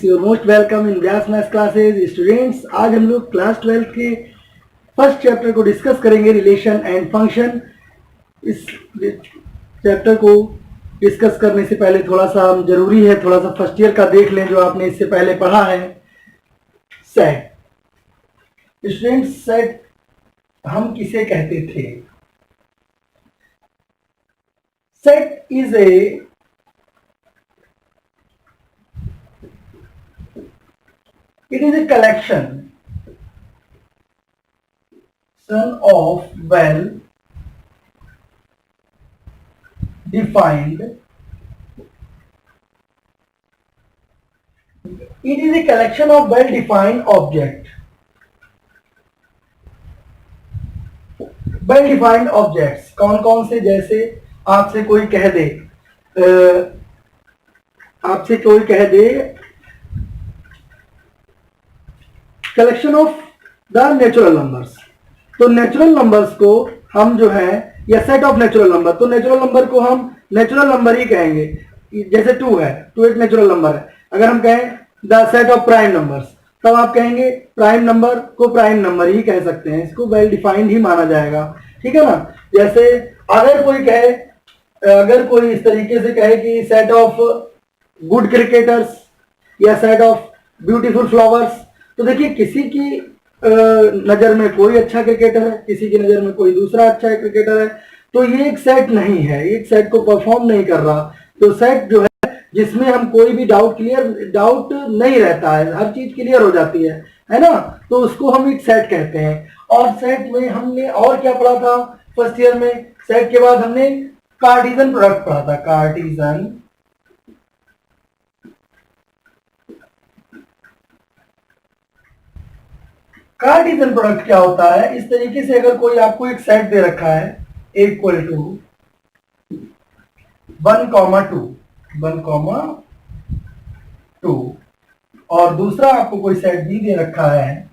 Students, you most welcome in Vyas maths classes. Students, आज हम लोग क्लास 12 के फर्स्ट चैप्टर को डिस्कस करेंगे, रिलेशन एंड फंक्शन। इस चैप्टर को डिस्कस करने से पहले थोड़ा सा जरूरी है, थोड़ा सा फर्स्ट ईयर का देख लें जो आपने इससे पहले पढ़ा है। सेट। स्टूडेंट्स, सेट हम किसे कहते थे? Set is it is a collection of well defined object, well defined objects। कौन कौन से? जैसे आपसे कोई कह दे collection of the natural numbers, तो नेचुरल नंबर्स को हम जो है, या सेट ऑफ नेचुरल नंबर, तो नेचुरल नंबर को हम नेचुरल नंबर ही कहेंगे। जैसे 2 है, 2 एक नेचुरल नंबर है। अगर हम कहें the set of prime numbers, तब आप कहेंगे प्राइम नंबर को प्राइम नंबर ही कह सकते हैं, इसको वेल डिफाइंड ही माना जाएगा। ठीक है ना। जैसे अगर कोई इस तरीके से कहे कि सेट ऑफ गुड क्रिकेटर्स या सेट ऑफ ब्यूटीफुल फ्लावर्स, तो देखिए किसी की नजर में कोई अच्छा क्रिकेटर है, किसी की नजर में कोई दूसरा अच्छा क्रिकेटर है, तो ये एक सेट नहीं है, एक सेट को परफॉर्म नहीं कर रहा। तो सेट जो है जिसमें हम कोई भी डाउट नहीं रहता है, हर चीज क्लियर हो जाती है ना, तो उसको हम एक सेट कहते हैं। और सेट में हमने और क्या पढ़ा था फर्स्ट ईयर में? सेट के बाद हमने कार्टेशियन प्रोडक्ट पढ़ा था। कार्टेशियन प्रोडक्ट क्या होता है? इस तरीके से अगर कोई आपको एक सेट दे रखा है इक्वल टू 1,2 और दूसरा आपको कोई सेट बी दे रखा है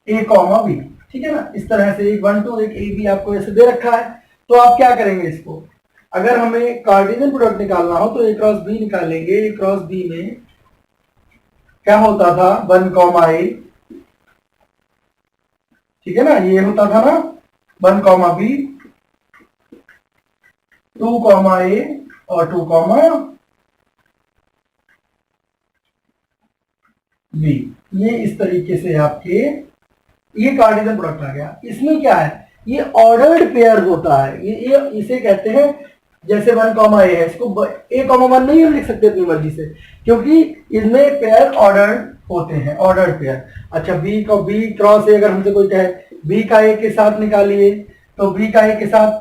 a, b, ठीक है ना। इस तरह से एक 1 2 एक a b आपको ऐसे दे रखा है, तो आप क्या करेंगे इसको? अगर हमें कार्टेशियन प्रोडक्ट निकालना हो तो a क्रॉस b निकालेंगे। a क्रॉस b में क्या होता था? 1, a, ठीक है ना, ये होता था ना 1, b, 2, a और 2, b। ये इस तरीके से आपके ये कार्टेशियन प्रोडक्ट आ गया। इसमें क्या है? ये ऑर्डर्ड पेयर होता है। ये इसे कहते हैं, जैसे 1, a है, इसको a, 1 नहीं हम लिख सकते अपनी मर्जी से, क्योंकि इसमें पेयर ऑर्डर्ड होते हैं, ऑर्डर्ड पेयर। अच्छा, b क्रॉस a, अगर हमसे कोई कहे b का a के साथ निकालिए, तो b का a के साथ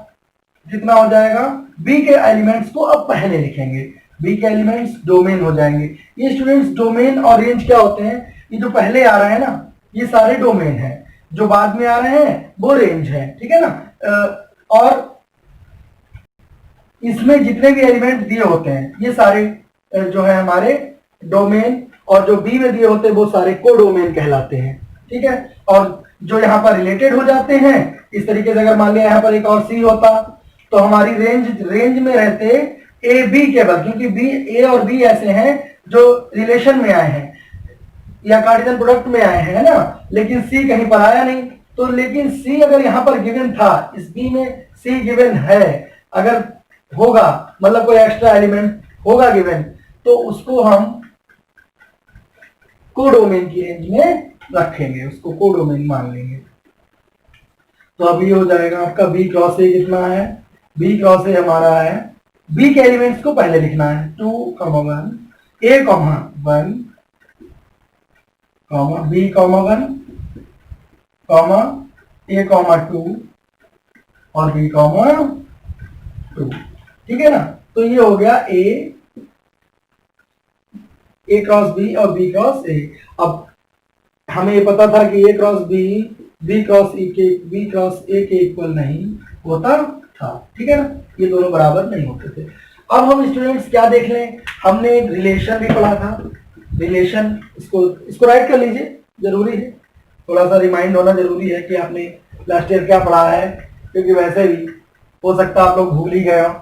कितना हो जाएगा? b के एलिमेंट्स को अब पहले लिखेंगे, b के एलिमेंट्स डोमेन हो जाएंगे। ये स्टूडेंट्स डोमेन और रेंज क्या होते हैं? ये जो पहले आ रहे हैं ना, ये सारे डोमेन हैं, जो बाद में आ रहे हैं वो रेंज है। ठीक है ना। और इसमें जितने भी एलिमेंट दिए होते हैं ये सारे जो है हमारे डोमेन, और जो बी में दिए होते हैं वो सारे कोडोमेन कहलाते हैं। ठीक है। और जो यहाँ पर रिलेटेड हो जाते हैं, इस तरीके से अगर मान लिया यहाँ पर एक और सी होता, तो हमारी रेंज में रहते ए बी केवल, क्योंकि बी, ए और बी ऐसे हैं जो रिलेशन में आए हैं या कार्टेशियन प्रोडक्ट में आए हैं ना, लेकिन सी कहीं पर आया नहीं। तो लेकिन सी अगर यहाँ पर गिवन था, इस बी में सी गिवन है, अगर होगा मतलब कोई एक्स्ट्रा एलिमेंट होगा गिवन, तो उसको हम कोडोमेन की रेंज में रखेंगे, उसको कोडोमेन मान लेंगे। तो अभी हो जाएगा आपका बी क्रॉस ए कितना है? बी क्रॉस ए हमारा है, बी के एलिमेंट्स को पहले लिखना है 2, 1, a, 1, b, 1, a, 2 और b, 2। ठीक है ना। तो ये हो गया a क्रॉस b और b क्रॉस a। अब हमें ये पता था कि a cross b b cross a के इक्वल नहीं होता था। ठीक है ना, ये दोनों बराबर नहीं होते थे। अब हम स्टूडेंट्स क्या देख लें, हमने एक रिलेशन भी पढ़ा था। रिलेशन, इसको राइट कर लीजिए, जरूरी है, थोड़ा सा रिमाइंड होना जरूरी है कि आपने लास्ट ईयर क्या पढ़ा है, क्योंकि वैसे भी हो सकता है आप लोग भूल ही गए हो।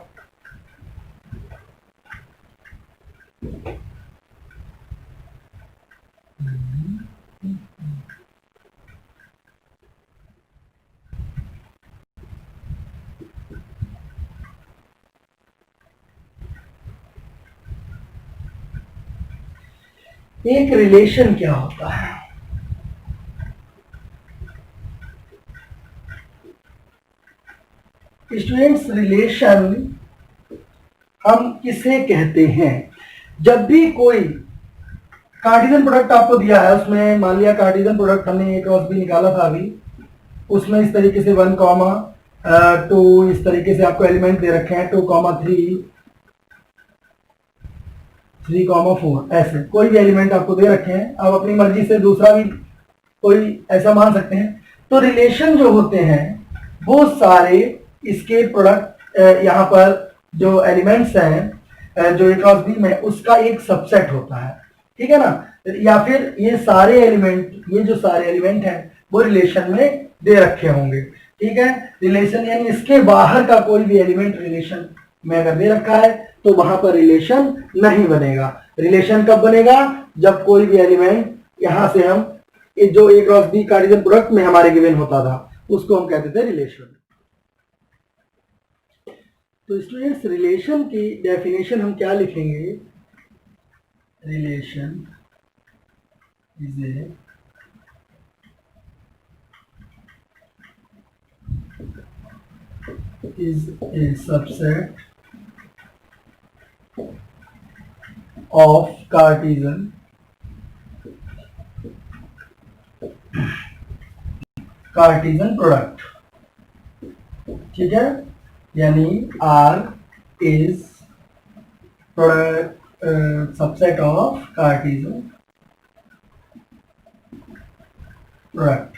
एक रिलेशन क्या होता है? स्टूडेंट्स, रिलेशन हम किसे कहते हैं? जब भी कोई कार्टेशियन प्रोडक्ट आपको दिया है, उसमें मान लिया कार्टेशियन प्रोडक्ट हमने एक क्रॉस बी निकाला था अभी, उसमें इस तरीके से 1, 2 इस तरीके से आपको एलिमेंट दे रखे हैं, 2, 3, 3, 4 ऐसे कोई भी एलिमेंट आपको दे रखे हैं। आप अपनी मर्जी से दूसरा भी कोई ऐसा मान सकते हैं। तो रिलेशन जो होते हैं वो सारे इसके प्रोडक्ट यहाँ पर जो एलिमेंट्स हैं जो एक क्रॉस बी में, उसका एक सबसेट होता है, ठीक है ना? या फिर ये सारे एलिमेंट, ये जो सारे एलिमेंट हैं वो रिलेशन में दे रखे होंगे, ठीक है? रिलेशन यानी इसके बाहर का कोई भी एलिमेंट रिलेशन में अगर दे रखा है तो वहां पर रिलेशन नहीं बनेगा। रिलेशन कब बनेगा? जब कोई भी एलिमेंट यहां से हम जो ए क्रॉस बी कार्टेशियन प्रोडक्ट में हमारे गिवन होता था उसको हम कहते थे रिलेशन। तो स्टूडेंट्स, रिलेशन की डेफिनेशन हम क्या लिखेंगे? Relation is a subset of Cartesian product, ठीक है? यानी R is product subset of Cartesian product,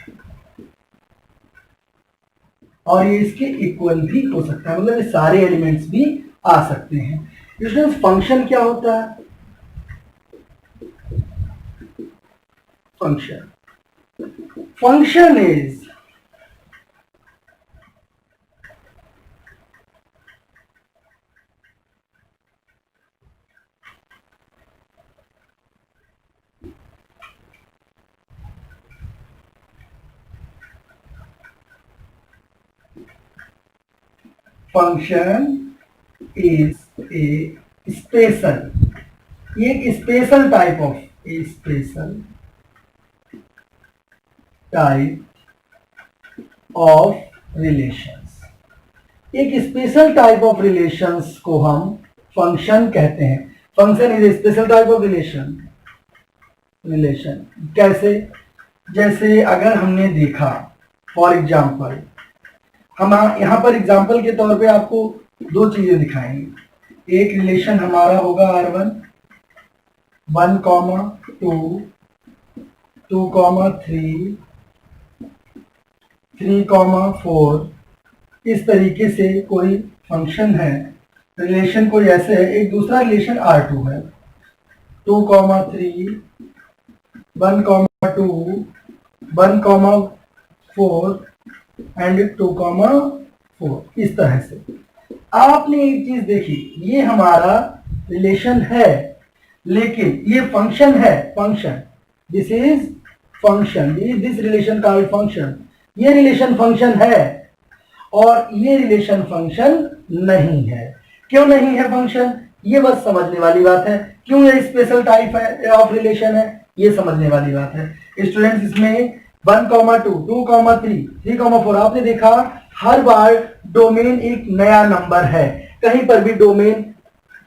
और ये इसके इक्वल भी हो सकता है, मतलब ये सारे एलिमेंट्स भी आ सकते हैं। स्टूडेंट्स, फंक्शन क्या होता है? फंक्शन इज ए स्पेशल, ये एक स्पेशल टाइप ऑफ रिलेशंस, एक स्पेशल टाइप ऑफ रिलेशंस को हम फंक्शन कहते हैं। Function is a special type of relation. कैसे? जैसे अगर हमने देखा, फॉर एग्जाम्पल, हम यहाँ पर एग्जाम्पल के तौर पे आपको दो चीजें दिखाएंगे। एक रिलेशन हमारा होगा R1, 1, 2, 2, 3, 3, 4, इस तरीके से कोई फंक्शन है, रिलेशन कोई ऐसे है। एक दूसरा रिलेशन R2 है, 2, 3, 1, 2, 1, 4 एंड 2, 4, इस तरह से। आपने एक चीज देखी, ये हमारा रिलेशन है लेकिन ये फंक्शन है, function, this is function, this relation called function. ये रिलेशन फंक्शन है और ये रिलेशन फंक्शन नहीं है। क्यों नहीं है फंक्शन? ये बस समझने वाली बात है। क्यों ये स्पेशल टाइप है ऑफ रिलेशन है, ये समझने वाली बात है। स्टूडेंट्स, इसमें 1, 2, 2, 3, 3, 4 आपने देखा, हर बार डोमेन एक नया नंबर है, कहीं पर भी डोमेन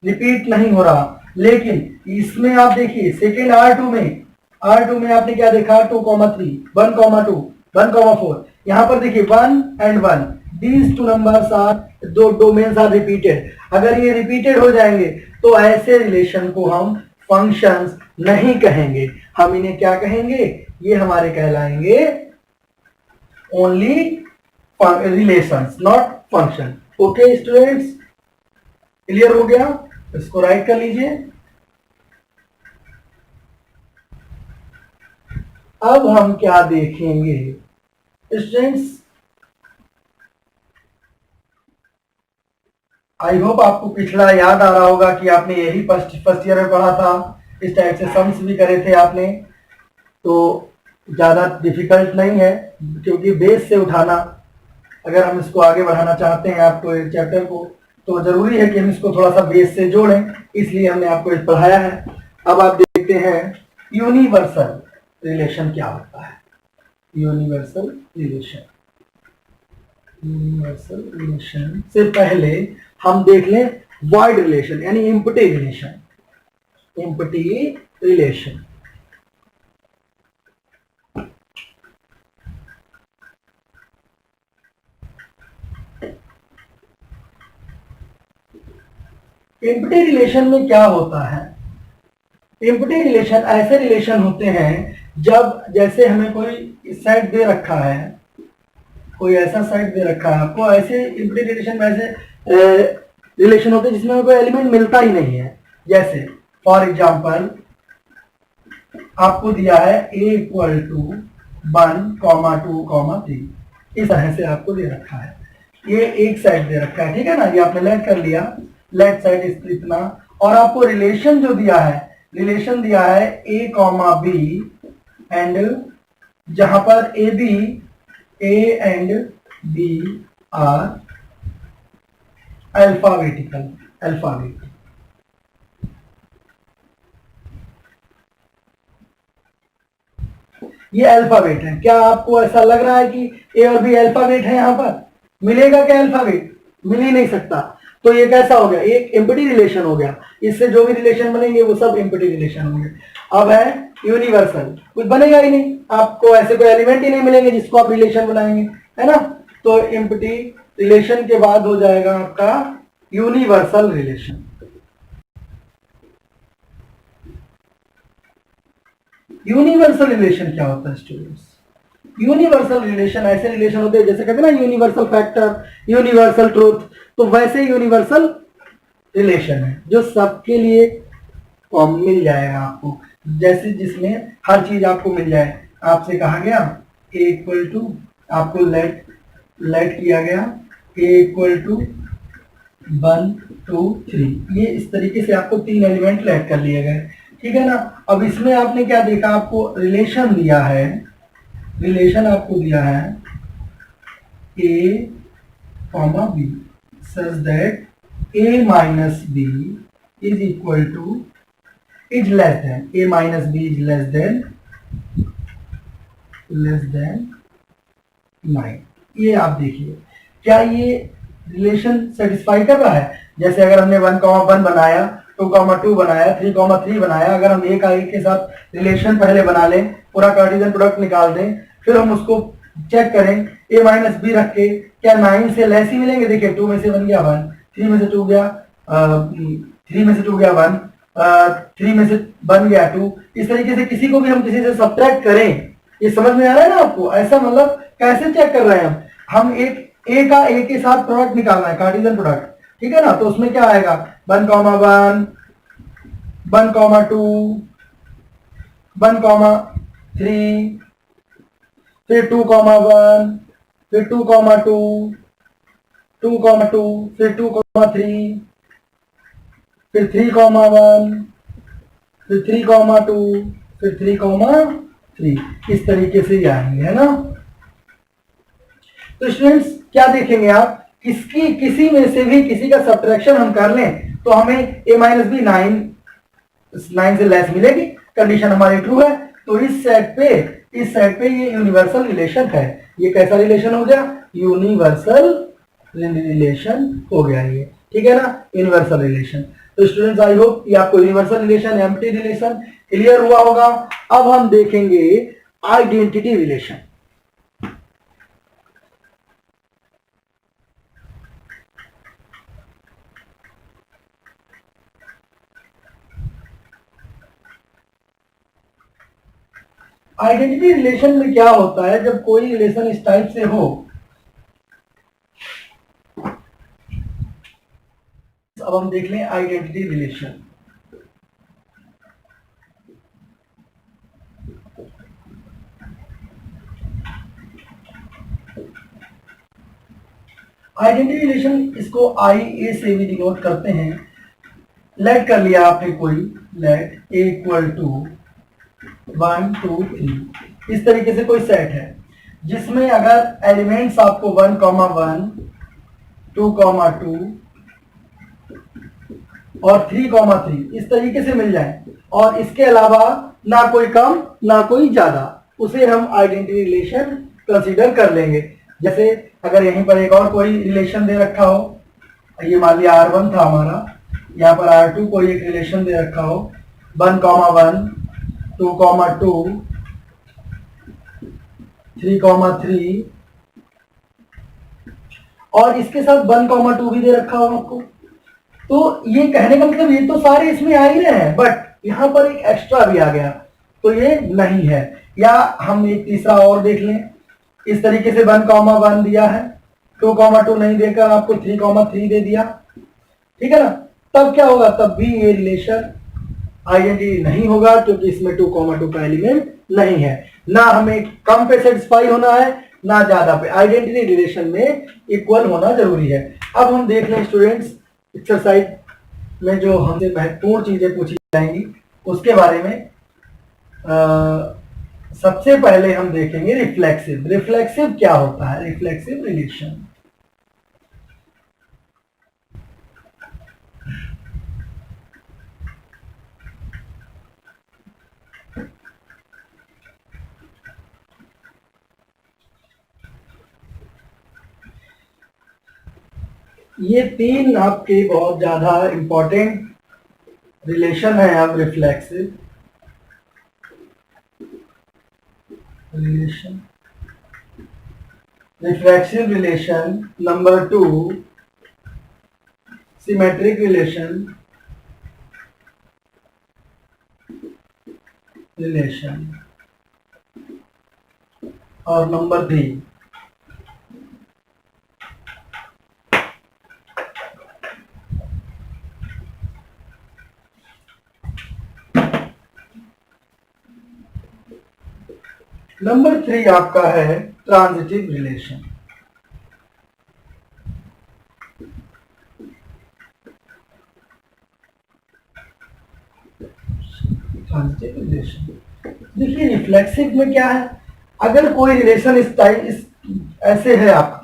रिपीट नहीं हो रहा। लेकिन इसमें आप देखिए सेकेंड R2 में आपने क्या देखा, 2, 3, 1, 2, 1, 4, यहाँ पर देखिए 1 and 1, these two numbers are, दो डोमेन्स आर रिपीटेड। अगर ये रिपीटेड हो जाएंगे तो ऐसे रिलेशन को हम फंक्शंस नहीं कहेंगे, हम इन्हें क्या कहेंगे? ये हमारे कहलाएंगे only relations, not function. Okay students, clear हो गया? इसको राइट कर लीजिए। अब हम क्या देखेंगे स्टूडेंट्स? आई होप आपको पिछला याद आ रहा होगा कि आपने यही फर्स्ट ईयर में पढ़ा था, इस टाइप से सम्स भी करे थे आपने, तो ज़्यादा डिफिकल्ट नहीं है, क्योंकि बेस से उठाना, अगर हम इसको आगे बढ़ाना चाहते हैं आपको इस चैप्टर को, तो जरूरी है कि हम इसको थोड़ा सा बेस से जोड़ें, इसलिए हमने आपको पढ़ाया है। अब आप देखते हैं यूनिवर्सल रिलेशन क्या होता है? यूनिवर्सल रिलेशन से पहले हम देख लें वॉइड रिलेशन यानी एम्प्टी रिलेशन। एम्प्टी रिलेशन में क्या होता है? एम्प्टी रिलेशन ऐसे रिलेशन होते हैं जब जैसे हमें कोई सेट दे रखा है, कोई ऐसा सेट दे रखा है आपको, ऐसे एम्प्टी रिलेशन में ऐसे रिलेशन होते हैं जिसमें कोई एलिमेंट मिलता ही नहीं है। जैसे फॉर एग्जांपल आपको दिया है a इक्वल टू 1, 2, 3, इस तरह से आपको दे रखा है। ये एक सेट दे रखा है, ठीक है ना, ये आपने लेट कर लिया, लेट सेट इतना, और आपको रिलेशन जो दिया है, रिलेशन दिया है a, b एंड जहां पर a and b are alphabetical. ये अल्फाबेट है। क्या आपको ऐसा लग रहा है कि ए और बी अल्फाबेट है? यहां पर मिलेगा क्या अल्फाबेट? मिल ही नहीं सकता। तो ये कैसा हो गया? एक एम्प्टी रिलेशन हो गया। इससे जो भी रिलेशन बनेंगे वो सब एम्प्टी रिलेशन होंगे। अब है यूनिवर्सल, कुछ बनेगा ही नहीं, आपको ऐसे कोई एलिमेंट ही नहीं मिलेंगे जिसको आप रिलेशन बनाएंगे, है ना। तो एम्प्टी रिलेशन के बाद हो जाएगा आपका यूनिवर्सल रिलेशन। यूनिवर्सल रिलेशन क्या होता है स्टूडेंट्स? यूनिवर्सल रिलेशन ऐसे रिलेशन होते हैं जैसे कहते हैं ना यूनिवर्सल फैक्टर, यूनिवर्सल ट्रूथ, तो वैसे यूनिवर्सल रिलेशन है जो सबके लिए मिल जाएगा आपको, जैसे जिसमें हर चीज आपको मिल जाए। आपसे कहा गया a इक्वल टू, आपको लेट किया गया a इक्वल टू 1, 2, 3, ये इस तरीके से आपको 3 एलिमेंट लेट कर लिए गए, ठीक है ना। अब इसमें आपने क्या देखा? आपको रिलेशन दिया है, रिलेशन आपको दिया है a, b such that a minus b is equal to is less than a minus b is less than 9। ये आप देखिए क्या ये रिलेशन सेटिस्फाई कर रहा है? जैसे अगर हमने 1,1 बनाया, 2,2 बनाया, 3,3 बनाया, अगर हम ए का एक के साथ रिलेशन पहले बना लें, पूरा कार्टेशियन प्रोडक्ट निकाल दें, फिर हम उसको चेक करें a माइनस बी रख के, क्या 9 से लेस ही मिलेंगे? देखिए 2 में से 1 गया 1, 3 में से 2 गया 3 में से 2 गया 1, 3 में से 1 गया 2। इस तरीके से किसी को भी हम किसी से सब्ट्रैक्ट करें, ये समझ में आ रहा है ना आपको? ऐसा मतलब कैसे चेक कर रहे हैं हम एक ए का ए के साथ प्रोडक्ट निकालना है, कार्टेशियन प्रोडक्ट, ठीक है ना। तो उसमें क्या आएगा? 1,1, 1,2, 1,3, फिर 2,1, फिर 2,2, 2,2, फिर 2,3, फिर 3,1, फिर 3,2, फिर 3,3, इस तरीके से ये आएंगे, है ना। तो स्टूडेंट्स क्या देखेंगे आप? किसी में से भी किसी का सब्ट्रैक्शन हम कर लें तो हमें a माइनस बी 9 से लेस मिलेगी, कंडीशन हमारी ट्रू है। तो इस सेट पे ये यूनिवर्सल रिलेशन है। ये कैसा रिलेशन हो गया? यूनिवर्सल रिलेशन हो गया ये, ठीक है ना, यूनिवर्सल रिलेशन। तो स्टूडेंट्स आई होप ये आपको universal relation, empty relation clear हुआ होगा। अब हम देखेंगे आइडेंटिटी रिलेशन। आइडेंटिटी रिलेशन में क्या होता है? जब कोई रिलेशन इस टाइप से हो, अब हम देख लें आइडेंटिटी रिलेशन। आइडेंटिटी रिलेशन इसको आई ए से भी डिनोट करते हैं। लेट कर लिया आपने कोई, लेट ए इक्वल टू 1, 2, 3, इस तरीके से कोई सेट है जिसमें अगर एलिमेंट्स आपको 1,1, 2,2, और 3,3 इस तरीके से मिल जाए, और इसके अलावा ना कोई कम ना कोई ज्यादा, उसे हम आइडेंटिटी रिलेशन कंसीडर कर लेंगे। जैसे अगर यहीं पर एक और कोई रिलेशन दे रखा हो, ये मान लिया R1 था हमारा, यहाँ पर R2 कोई एक रिलेशन दे रखा हो, 1,1, 2,2, 3,3, और इसके साथ 1,2 भी दे रखा हो आपको। तो ये कहने का मतलब ये तो सारे इसमें आ ही रहे हैं, बट यहाँ पर एक एक्स्ट्रा भी आ गया तो ये नहीं है। या हम एक तीसरा और देख लें, इस तरीके से 1,1 दिया है, 2,2 नहीं देकर आपको 3,3 दे दिया, ठीक है ना। तब क्या होगा, तब भी ये रिलेशन आइडेंटिटी नहीं होगा, क्योंकि इसमें 2,2 का एलिमेंट नहीं है। ना हमें कम पे सेटिस्फाई होना है ना ज्यादा पे, आइडेंटिटी रिलेशन में इक्वल होना जरूरी है। अब हम देख लें स्टूडेंट्स, एक्सरसाइज में जो हमसे महत्वपूर्ण चीजें पूछी जाएंगी उसके बारे में। सबसे पहले हम देखेंगे रिफ्लेक्सिव। रिफ्लेक्सिव क्या होता है, रिफ्लेक्सिव रिलेशन। ये तीन आपके बहुत ज्यादा इंपॉर्टेंट रिलेशन है। अब reflexive relation, reflexive relation, number 2 symmetric relation, और नंबर 3 नंबर 3 आपका है ट्रांजिटिव रिलेशन। ट्रांजिटिव रिलेशन, देखिए रिफ्लेक्सिव में क्या है, अगर कोई रिलेशन इस टाइप इस ऐसे है, आप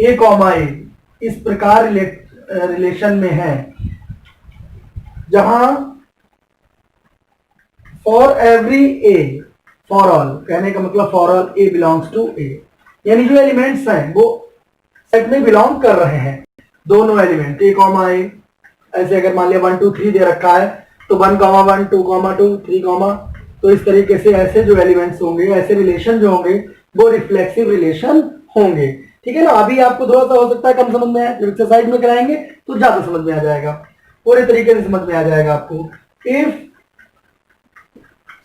ए कॉमा ए इस प्रकार रिलेशन में है, जहां for every A, for all कहने का मतलब for all A belongs to A, यानी जो एलिमेंट्स हैं वो सेट में बिलोंग कर रहे हैं, दोनों एलिमेंट ए कॉमा ए। ऐसे अगर मान लिया 1 2 3 दे रखा है तो 1,1 2,2 3, तो इस तरीके से ऐसे जो एलिमेंट्स होंगे, ऐसे रिलेशन जो होंगे वो रिफ्लेक्सिव रिलेशन होंगे, ठीक है ना। अभी आपको थोड़ा सा हो सकता है कम समझ में आए, जब एक्सरसाइज में कराएंगे तो ज्यादा समझ में आ जाएगा, पूरे तरीके से समझ में आ जाएगा आपको। इफ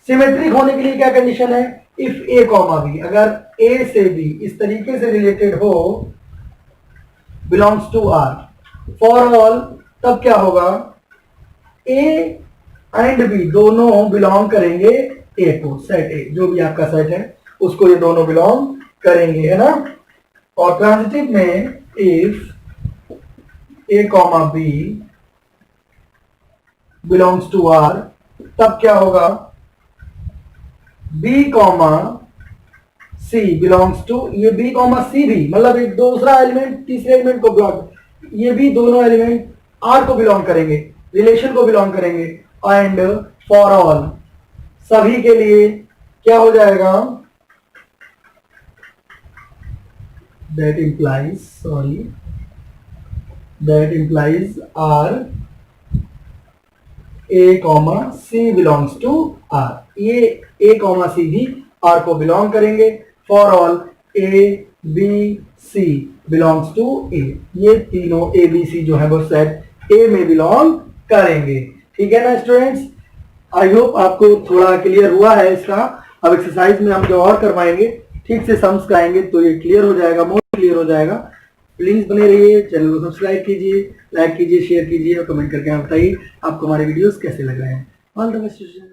सिमेट्रिक होने के लिए क्या कंडीशन है, इफ ए कॉमा बी, अगर ए से बी इस तरीके से रिलेटेड हो, belongs to R, for all, तब क्या होगा, ए एंड बी दोनों बिलोंग करेंगे ए को, सेट ए जो भी आपका सेट है उसको ये दोनों बिलोंग करेंगे, है ना। और ट्रांजिटिव में if A comma B belongs to R, तब क्या होगा, B comma C belongs to, ये बी कॉमा सी भी मतलब एक दूसरा एलिमेंट तीसरे एलिमेंट को बिलोंग, ये भी दोनों एलिमेंट आर को बिलोंग करेंगे, रिलेशन को बिलोंग करेंगे। एंड फॉर ऑल, सभी के लिए क्या हो जाएगा, that implies R A comma C belongs to R, ये ए कॉमा सी भी आर को बिलोंग करेंगे। For all A B C belongs to A, ये तीनों ए बी सी जो है वो सेट ए में बिलोंग करेंगे, ठीक है ना स्टूडेंट्स। आई होप आपको थोड़ा क्लियर हुआ है इसका। अब एक्सरसाइज में हम जो और करवाएंगे ठीक से समझ कराएंगे तो ये क्लियर हो जाएगा, मोर क्लियर हो जाएगा। प्लीज बने रहिए, चैनल को सब्सक्राइब कीजिए, लाइक कीजिए, शेयर कीजिए और कमेंट करके बताइए आपको हमारे वीडियोस कैसे लग रहे हैं। All the best.